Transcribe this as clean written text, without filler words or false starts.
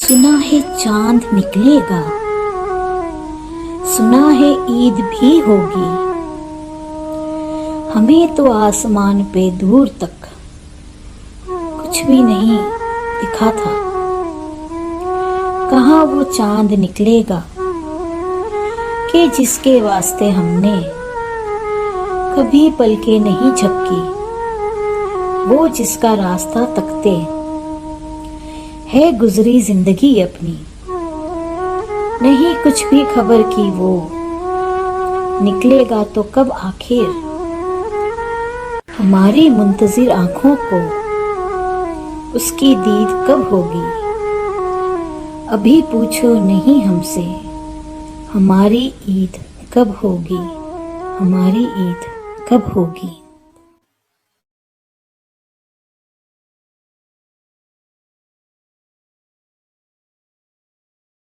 सुना है चांद निकलेगा, सुना है ईद भी होगी। हमें तो आसमान पे दूर तक कुछ भी नहीं दिखा था। कहाँ वो चांद निकलेगा कि जिसके वास्ते हमने कभी पलके नहीं झपकी। वो जिसका रास्ता तकते है गुजरी जिंदगी अपनी, नहीं कुछ भी खबर की वो निकलेगा तो कब आखिर। हमारी मुंतजिर आंखों को उसकी दीद कब होगी। अभी पूछो नहीं हमसे हमारी ईद कब होगी, हमारी ईद कब होगी।